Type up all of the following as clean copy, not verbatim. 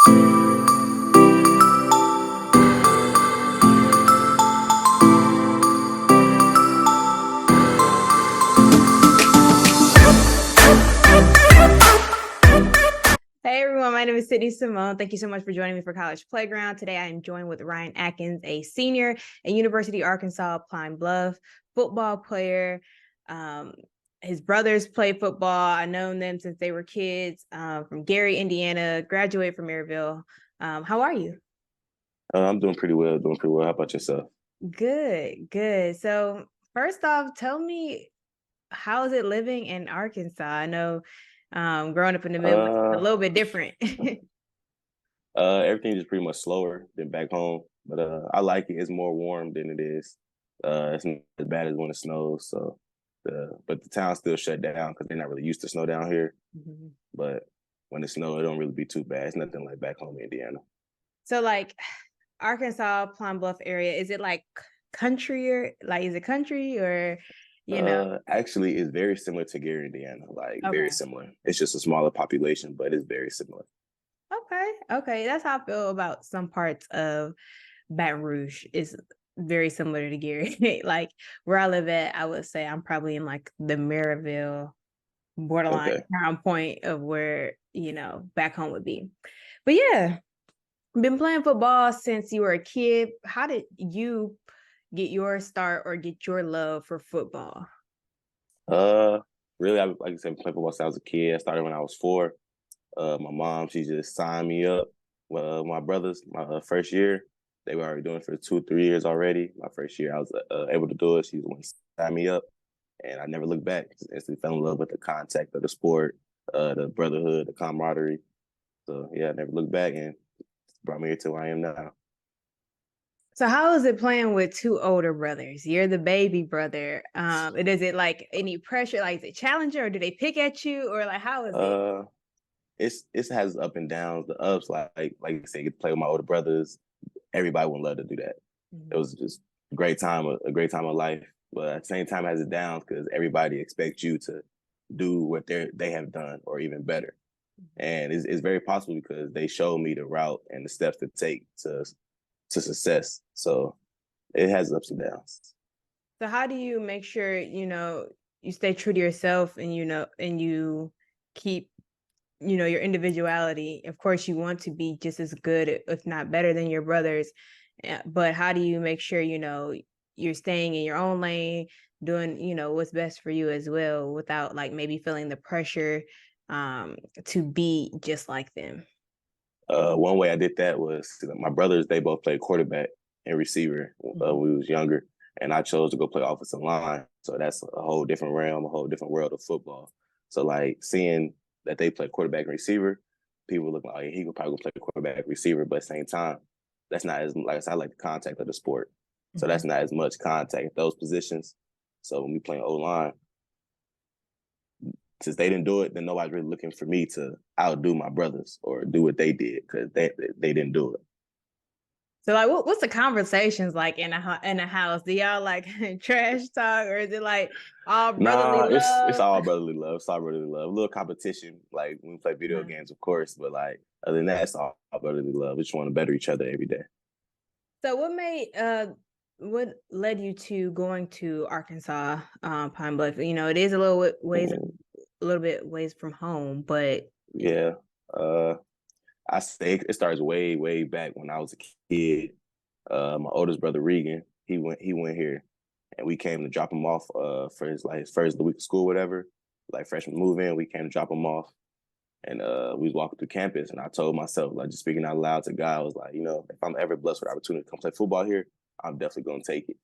Hey everyone, my name is Sydney Simone. Thank you so much for joining me for College Playground. Today I am joined with Ryan Atkins, a senior at University of Arkansas Pine Bluff, football player. His brothers play football. I've known them since they were kids, from Gary, Indiana, graduated from Maryville. How are you? I'm doing pretty well, doing pretty well. How about yourself? Good, good. So first off, tell me, how is it living in Arkansas? I know growing up in the Midwest is a Uh, little bit different. Everything is pretty much slower than back home, but I like it. It's more warm than it is. It's not as bad as when it snows. So, but the town's still shut down because they're not really used to snow down here. Mhm. But when it snows, it don't really be too bad. It's nothing like back home in Indiana. So like Arkansas, Plum Bluff area, is it like country or like is it country or you know? Actually, it's very similar to Gary, Indiana. Like very Okay. similar. It's just a smaller population, but it's very similar. Okay. Okay. That's how I feel about some parts of Baton Rouge. Is very similar to Gary. Like where I live at, I would say I'm probably in like the Maryville borderline Okay. crown point of where, back home would be. But yeah, been playing football since you were a kid. How did you get your start or get your love for football? Uh, Really, like I said, playing football since I was a kid. I started when I was 4. My mom, she just signed me up. Well, my brothers, my first year, they were already doing it for 2, 3 years already. My first year, I was able to do it. She was the one who signed me up, and I never looked back. Just instantly fell in love with the contact of the sport, the brotherhood, the camaraderie. So yeah, I never looked back, and it's brought me here to where I am now. So how is it playing with two older brothers? You're the baby brother. And is it like any pressure? Like is it challenging or do they pick at you? Or like how is it? Uh, it has up and downs. The ups, like you said, get to play with my older brothers. Everybody would love to do that. It Mhm. was just a great time of life. But at the same time, it has its downs because everybody expects you to do what they have done or even better. And it's very possible because they showed me the route and the steps to take to success. So it has ups and downs. So how do you make sure, you stay true to yourself and and you keep, your individuality? Of course, you want to be just as good, if not better than your brothers. But how do you make sure, you're staying in your own lane, doing, what's best for you as well without like maybe feeling the pressure to be just like them? One way I did that was my brothers. They both played quarterback and receiver when we was younger, and I chose to go play offensive line. So that's a whole different realm, a whole different world of football. So like seeing that they play quarterback and receiver, people look like, oh, yeah, he could probably play quarterback receiver, but at the same time, that's not as like I said, I like the contact of the sport. So that's Mhm. not as much contact at those positions. So when we playing O line, since they didn't do it, then nobody's really looking for me to outdo my brothers or do what they did because they didn't do it. So like what's the conversations like in a house? Do y'all like trash talk or is it like all brotherly Nah, it's love? all brotherly love. It's all brotherly love. A little competition, like when we play video Mhm. games, of course, but like other than that, it's all brotherly love. We just want to better each other every day. So what led you to going to Arkansas, Pine Bluff? It is a Mm, a little bit ways from home, but yeah. Uh I say it starts way, way back when I was a kid. My oldest brother Regan, he went here and we came to drop him off for his first week of school, whatever. Like freshman move in, we came to drop him off. And we was walking through campus, and I told myself, like, just speaking out loud to God, I was like, if I'm ever blessed with the opportunity to come play football here, I'm definitely gonna take it.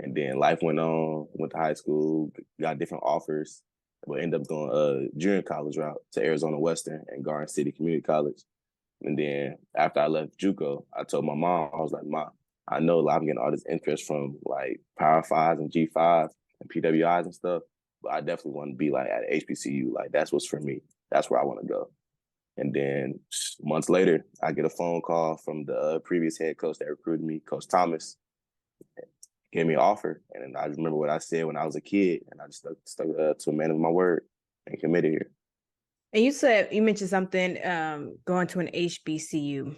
And then life went on, went to high school, got different offers, but ended up going junior college route to Arizona Western and Garden City Community College. And then after I left JUCO, I told my mom, I was like, Mom, I know like, I'm getting all this interest from like Power Fives and G5s and PWIs and stuff, but I definitely want to be like at HBCU. Like that's what's for me. That's where I want to go. And then months later, I get a phone call from the previous head coach that recruited me, Coach Thomas, gave me an offer. And I remember what I said when I was a kid, and I just stuck to a man of my word and committed here. And you mentioned something going to an HBCU.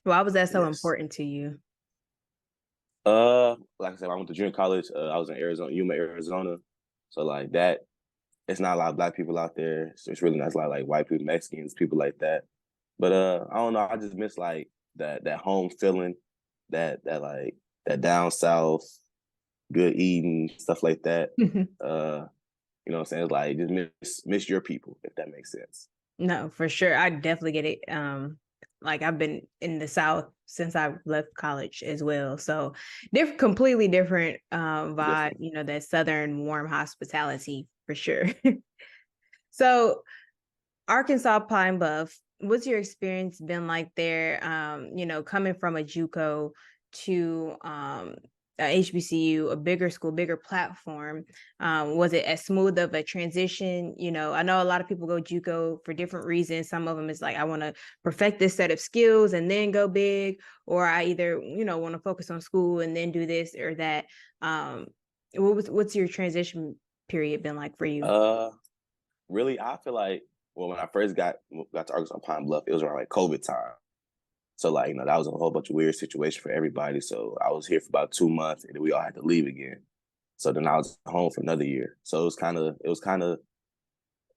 Why was that so Yes. important to you? Like I said, I went to junior college. I was in Arizona, Yuma, Arizona. So like that, it's not a lot of black people out there. So it's really not a lot of like white people, Mexicans, people like that. But I don't know. I just miss like that home feeling, that like that down south, good eating, stuff like that. Uh, you know what I'm saying? It's like just miss your people, if that makes sense. No, for sure. I definitely get it. Like I've been in the South since I left college as well. So completely different vibe, Definitely. that Southern warm hospitality for sure. So Arkansas Pine Bluff, what's your experience been like there? Coming from a JUCO to a HBCU, a bigger school, bigger platform. Was it as smooth of a transition? I know a lot of people go JUCO for different reasons. Some of them is like, I want to perfect this set of skills and then go big, or I either, want to focus on school and then do this or that. Um, what's your transition period been like for you? Uh, Really, I feel like when I first got to Arkansas Pine Bluff, it was around like COVID time. So like, that was a whole bunch of weird situation for everybody. So I was here for about 2 months and then we all had to leave again. So then I was home for another year. So it was kind of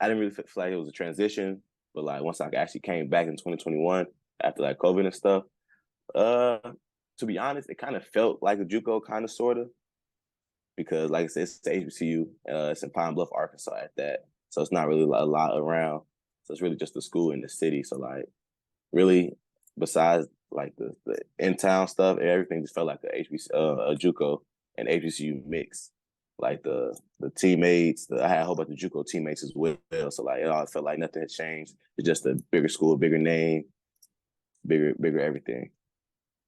I didn't really feel like it was a transition, but like once I actually came back in 2021 after like COVID and stuff, uh to be honest, it kind of felt like a JUCO kind of sorta because like I said, it's the HBCU, it's in Pine Bluff, Arkansas at that. So it's not really a lot around. So it's really just the school in the city. So like really, besides like the in town stuff, everything just felt like a JUCO and HBCU mix. Like the teammates, I had a whole bunch of JUCO teammates as well. So like it all felt like nothing had changed. It's just a bigger school, bigger name, bigger everything.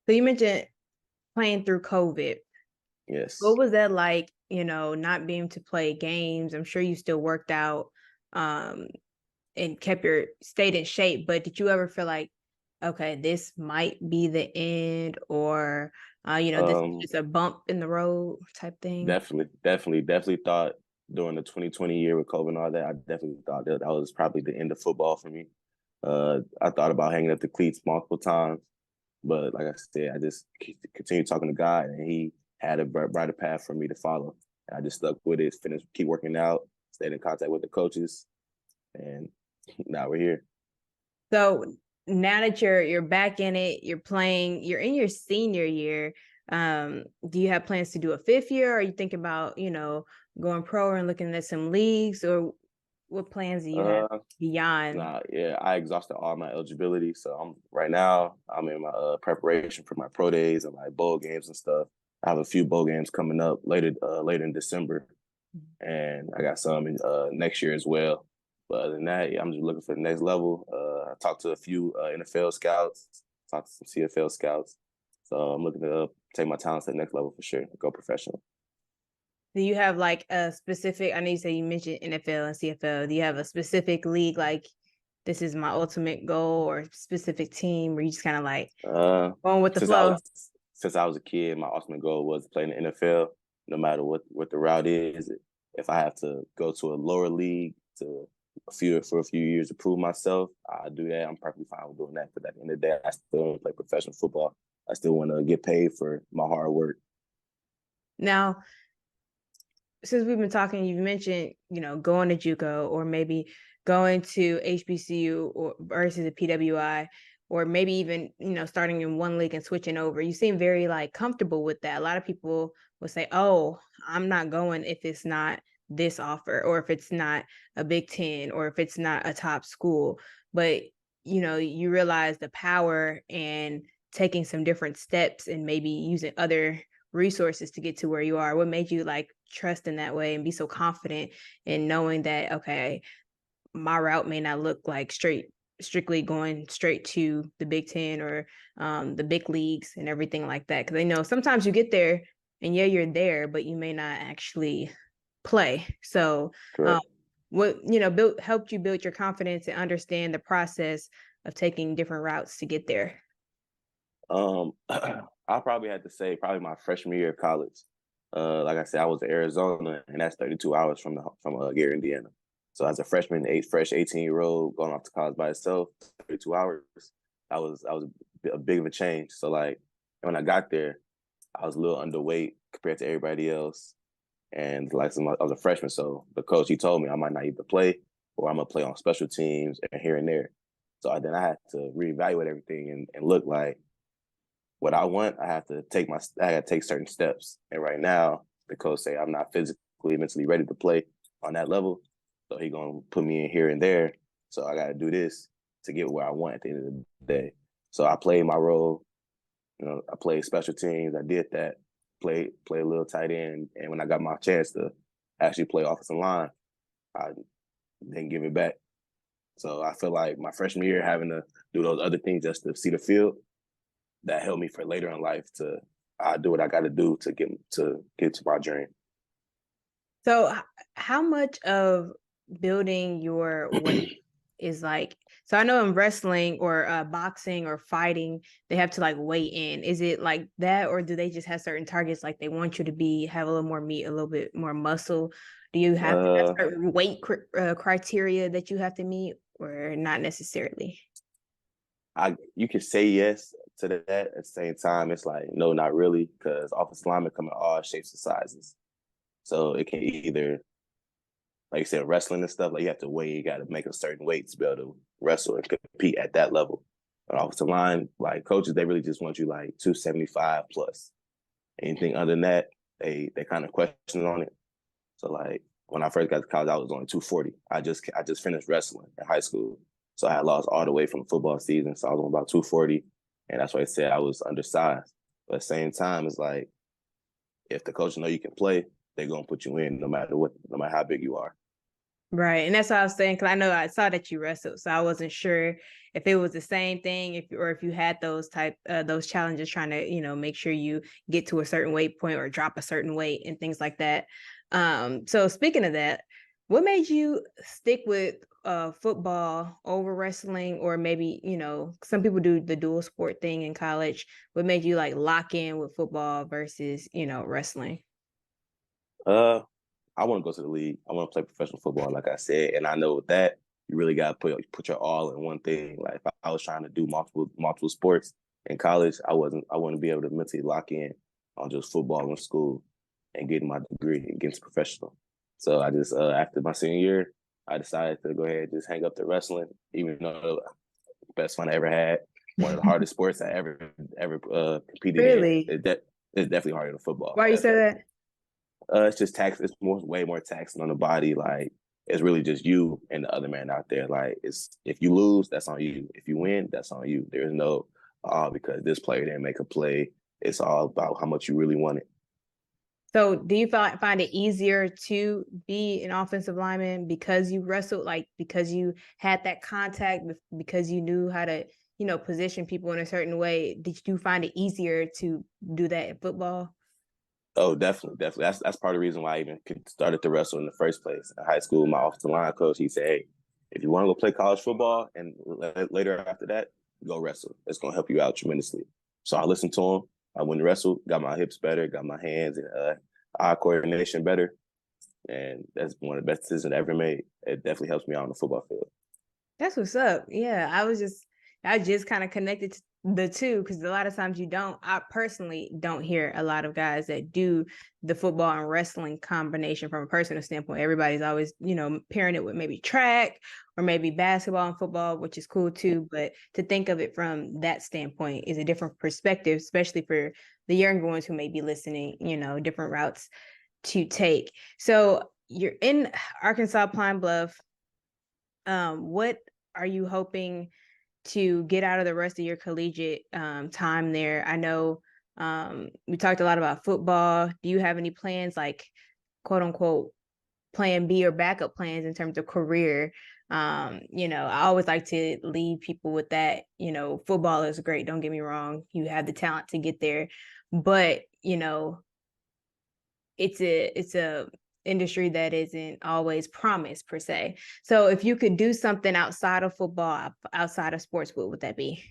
So you mentioned playing through COVID. What Yes. was that like, not being able to play games? I'm sure you still worked out um and kept your stayed in shape, but did you ever feel like, okay, this might be the end or this is Um, just a bump in the road type thing? definitely thought during the 2020 year with COVID and all that, I definitely thought that was probably the end of football for me. I thought about hanging up the cleats multiple times, but like I said, I just continued talking to God, and He had a brighter path for me to follow. And I just stuck with it, finished, keep working out, stayed in contact with the coaches, and now we're here. So now that you're back in it, you're playing, you're in your senior year. Do you have plans to do a fifth year? Or are you thinking about, going pro and looking at some leagues, or what plans do you have Uh, beyond? Nah, yeah, I exhausted all my eligibility, so I'm right now. I'm in my preparation for my pro days and like bowl games and stuff. I have a few bowl games coming up later in December, and I got some in next year as well. But other than that, yeah, I'm just looking for the next level. I talked to a few NFL scouts, talked to some CFL scouts, so I'm looking to take my talents to the next level for sure, go professional. Do you have like a specific, I know you mentioned NFL and CFL. Do you have a specific league like this is my ultimate goal or specific team where you just kind of like Uh, going with the since I flow? was since I was a kid, my ultimate goal was to play in the NFL, no matter what the route is. If I have to go to a lower league to for a few years to prove myself, I'll do that. I'm perfectly fine with doing that. But at the end of the day, I still want to play professional football. I still want to get paid for my hard work. Now, since we've been talking, you've mentioned, going to JUCO or maybe going to HBCU or versus a PWI, or maybe even, starting in one league and switching over. You seem very like comfortable with that. A lot of people will say, oh, I'm not going if it's not this offer, or if it's not a Big Ten, or if it's not a top school. But, you realize the power and taking some different steps and maybe using other resources to get to where you are. What made you like trust in that way and be so confident in knowing that, okay, my route may not look like strictly going straight to the Big Ten or the big leagues and everything like that? Because I know sometimes you get there and yeah, you're there, but you may not actually play. So Correct. what helped you build your confidence and understand the process of taking different routes to get there? I probably had to say probably my freshman year of college. Like I said, I was in Arizona, and that's 32 hours from Gary, Indiana. So as a freshman, fresh 18-year-old going off to college by itself, 32 hours, that was a big of a change. So like when I got there, I was a little underweight compared to everybody else. And like I was a freshman, so the coach, he told me I might not either play or I'm gonna play on special teams and here and there. So then I had to reevaluate everything and look like what I want. I had to take certain steps. And right now, the coach say I'm not physically, mentally ready to play on that level. So he gonna put me in here and there. So I gotta do this to get where I want at the end of the day. So I played my role. I played special teams. I did that. Play a little tight end, and when I got my chance to actually play offensive line, I didn't give it back. So I feel like my freshman year having to do those other things just to see the field, that helped me for later in life to do what I got to do to get to my dream. So how much of building your weight is like, so I know in wrestling or boxing or fighting, they have to like weigh in. Is it like that, or do they just have certain targets, like they want you to have a little more meat, a little bit more muscle? Do you have to have certain weight criteria that you have to meet, or not necessarily? You could say yes to that. At the same time, it's like, no, not really, because offensive linemen come in all shapes and sizes. So it can either, like you said, wrestling and stuff, like you have to weigh, you got to make a certain weight to be able to wrestle and compete at that level. But offensive line, like coaches, they really just want you like 275 plus. Anything other than that, they kind of question on it. So like when I first got to college, I was only 240. I just finished wrestling in high school. So I had lost all the way from the football season. So I was on about 240. And that's why I said I was undersized. But at the same time, it's like, if the coach know you can play, they're going to put you in no matter how big you are. Right. And that's what I was saying, because I know I saw that you wrestled, so I wasn't sure if it was the same thing, if you had those challenges trying to, make sure you get to a certain weight point or drop a certain weight and things like that. So speaking of that, what made you stick with football over wrestling? Or maybe, some people do the dual sport thing in college. What made you like lock in with football versus, wrestling? I want to go to the league. I want to play professional football, like I said. And I know with that, you really got to put your all in one thing. Like if I was trying to do multiple sports in college, I wouldn't be able to mentally lock in on just football in school and getting my degree and getting professional. So I just after my senior year, I decided to go ahead and just hang up the wrestling, even though the best fun I ever had, one of the hardest sports I ever competed in. Really? It's definitely harder than football. Why you say that? It's just tax. It's way more taxing on the body. Like it's really just you and the other man out there. Like it's if you lose, that's on you. If you win, that's on you. There's no because this player didn't make a play. It's all about how much you really want it. So do you find it easier to be an offensive lineman because you wrestled, like because you had that contact, because you knew how to, position people in a certain way? Did you find it easier to do that in football? Oh, definitely. That's part of the reason why I even started to wrestle in the first place. In high school, my offensive line coach, he said, "Hey, if you want to go play college football and later after that, go wrestle. It's gonna help you out tremendously." So I listened to him. I went and wrestled, got my hips better, got my hands and eye coordination better, and that's one of the best decisions I ever made. It definitely helps me out on the football field. That's what's up. Yeah, I just kind of connected to the two, because a lot of times I personally don't hear a lot of guys that do the football and wrestling combination from a personal standpoint. Everybody's always, pairing it with maybe track or maybe basketball and football, which is cool too. But to think of it from that standpoint is a different perspective, especially for the younger ones who may be listening, different routes to take. So you're in Arkansas Pine Bluff. What are you hoping to get out of the rest of your collegiate time there? I know we talked a lot about football. Do you have any plans, like quote unquote plan B or backup plans in terms of career? I always like to leave people with that. Football is great, don't get me wrong, you have the talent to get there, but it's a industry that isn't always promised per se. So if you could do something outside of football, outside of sports, what would that be?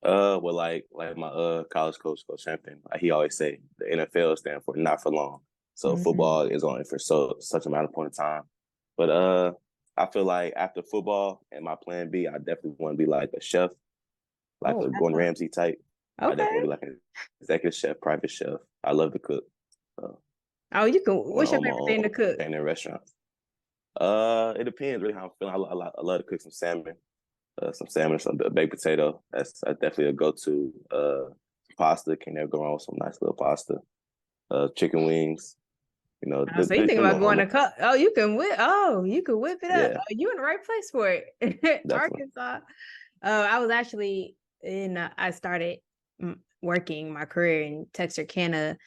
Well, like my college coach, Coach Hampton, he always say the NFL stands for not for long. So Mhm. football is only for such amount of point of time. But I feel like after football and my plan B, I definitely want to be like a chef, like Oh, a that's Gordon Ramsay type. I definitely want to okay. be like an executive chef, private chef. I love to cook. So Oh, you can. I want What's to your own my favorite thing to own cook? chain of restaurants. It depends really how I'm feeling. I love to cook some salmon, some baked potato. That's definitely a go-to. Pasta, can never go wrong with some nice little pasta. Chicken wings. You know, Oh, so you think depending about on going the to cut? Oh, you can whip. Oh, you can whip it up. yeah, Oh, you in the right place for it, definitely. Arkansas. I was actually in. I started working my career in Texarkana, Okay.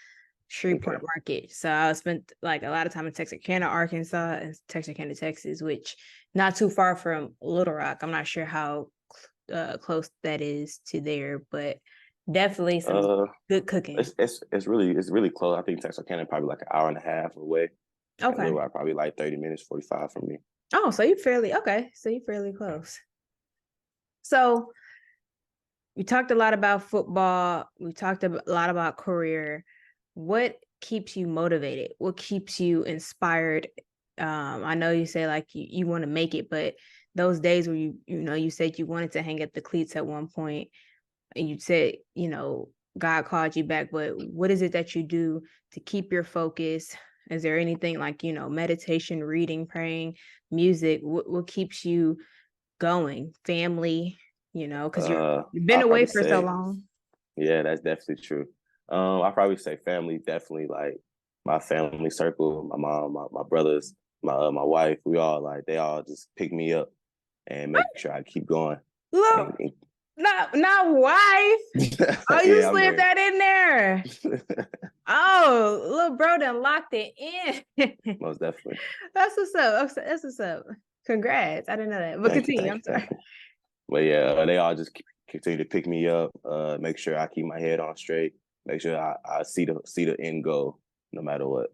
Shreveport Market. So I spent like a lot of time in Texarkana, Arkansas, and Texarkana, Texas, which not too far from Little Rock. I'm not sure how close that is to there, but definitely some Uh, good cooking. it's really close. I think Texarkana probably like an hour and a half away, and Okay. Little Rock probably like 30 minutes, 45 from me. Oh, so you fairly okay. So you fairly close. So we talked a lot about football. We talked a lot about career. What keeps you motivated? What keeps you inspired? I know you say like you want to make it, but those days where you said you wanted to hang up the cleats at one point, and you said God called you back. But what is it that you do to keep your focus? Is there anything like meditation, reading, praying, music? What keeps you going? Family, because you've been I'll away probably for so say long. yeah, that's definitely true. I probably say family, definitely like my family circle, my mom, my brothers, my wife. We all like they all just pick me up and make sure I keep going. Look, And not wife. Oh, you yeah, I'm slipped married. that in there. Oh, little bro done locked it in. Most definitely. That's what's up. That's what's up. Congrats. I didn't know that. But Thank you, continue. thank I'm you, thank sorry. you. But yeah, they all just continue to pick me up, make sure I keep my head on straight, make sure I see the end goal no matter what.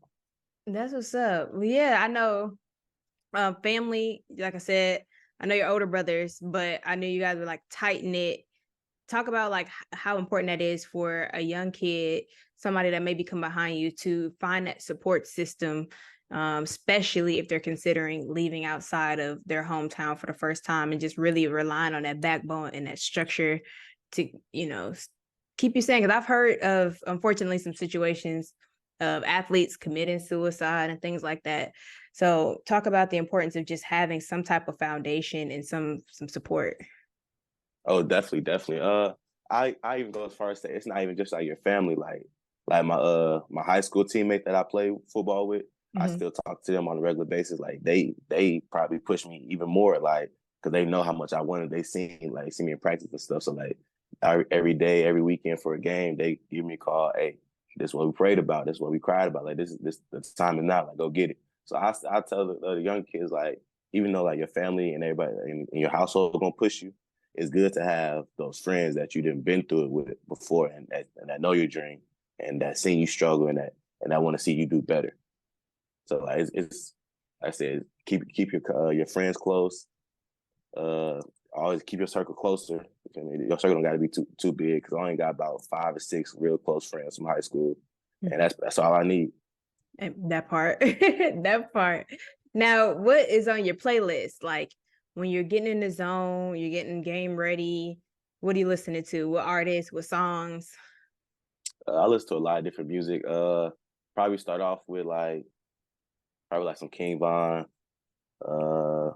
That's what's up. Well, yeah, I know. Family, like I said, I know your older brothers, but I know you guys are like tight knit. Talk about like how important that is for a young kid, somebody that maybe come behind you to find that support system, especially if they're considering leaving outside of their hometown for the first time and just really relying on that backbone and that structure to, keep you saying. Because I've heard of, unfortunately, some situations of athletes committing suicide and things like that. So talk about the importance of just having some type of foundation and some support. Oh, definitely, definitely. I even go as far as say it's not even just like your family, like my high school teammate that I play football with. I Mhm. still talk to them on a regular basis. Like they probably push me even more, like because they know how much I wanted. They see me in practice and stuff. So like every day, every weekend for a game, they give me a call. Hey, this is what we prayed about. This is what we cried about. Like this the time is now. Like go get it. So I tell the young kids like even though like your family and everybody in your household are gonna push you, it's good to have those friends that you didn't been through it with before and that know your dream and that seen you struggle and that want to see you do better. So like it's like I said, keep your friends close. Uh, always keep your circle closer. Your circle don't got to be too big because I only got about 5 or 6 real close friends from high school, and that's all I need. And that part, that part. Now, what is on your playlist? Like when you're getting in the zone, you're getting game ready. What are you listening to? What artists? What songs? I listen to a lot of different music. Probably start off with like probably like some King Von. Uh,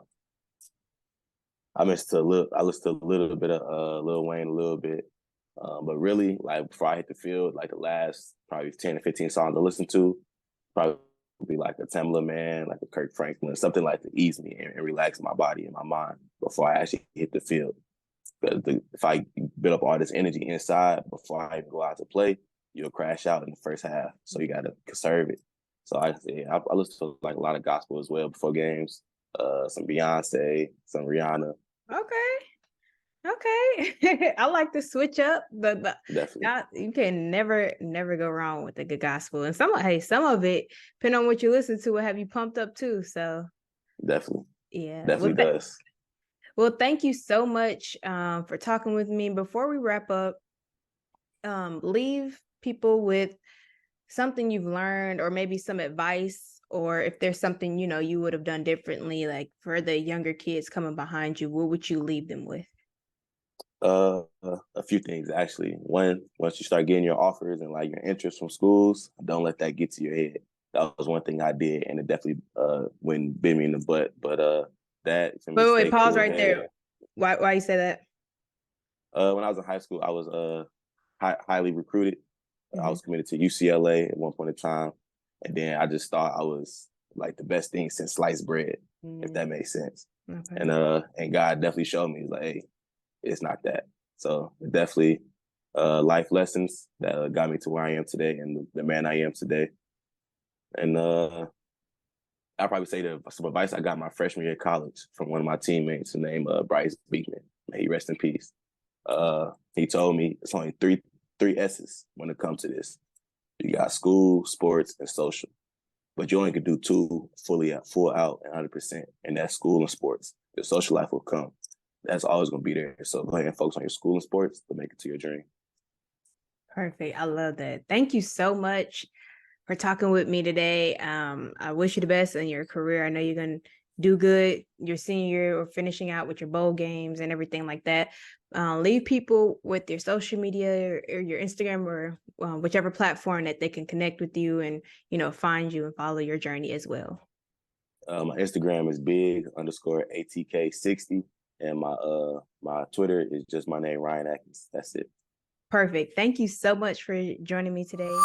I listen to a little bit of Lil Wayne a little bit. But really, like before I hit the field, like the last probably 10 to 15 songs I listen to, probably be like a Tamla Man, like a Kirk Franklin, something like to ease me and relax my body and my mind before I actually hit the field. If I build up all this energy inside before I even go out to play, you'll crash out in the first half. So you got to conserve it. So I listen to like a lot of gospel as well before games. Some Beyonce, some Rihanna, Okay. Okay. I like to switch up, but definitely, you can never go wrong with a good gospel. And some of it, depending on what you listen to, will have you pumped up too. So definitely, yeah. definitely does. Well, thank you so much for talking with me. Before we wrap up, leave people with something you've learned or maybe some advice or if there's something, you would have done differently, like for the younger kids coming behind you, what would you leave them with? A few things actually. One, once you start getting your offers and like your interest from schools, don't let that get to your head. That was one thing I did, and it definitely went bit me in the butt. But that for me, Wait, stay pause cool right head. there. Why you say that? When I was in high school, I was highly recruited. I Mhm. was committed to UCLA at one point in time, and then I just thought I was like the best thing since sliced bread, if that Mm, makes sense. okay. And God definitely showed me, he's like, hey, it's not that. So definitely life lessons that got me to where I am today and the man I am today. And I'll probably say some advice I got my freshman year of college from one of my teammates named Bryce Beekman. May he rest in peace. He told me it's only three S's when it comes to this. You got school, sports, and social. But you only can do two full out and 100%, and that's school and sports. The social life will come. That's always going to be there. So go ahead and focus on your school and sports to make it to your dream. Perfect. I love that. Thank you so much for talking with me today. I wish you the best in your career. I know you're going to do good your senior year or finishing out with your bowl games and everything like that. Leave people with your social media or your Instagram or whichever platform that they can connect with you and, find you and follow your journey as well. My Instagram is big_ATK60, and my Twitter is just my name, Ryan Atkins. That's it. Perfect. Thank you so much for joining me today.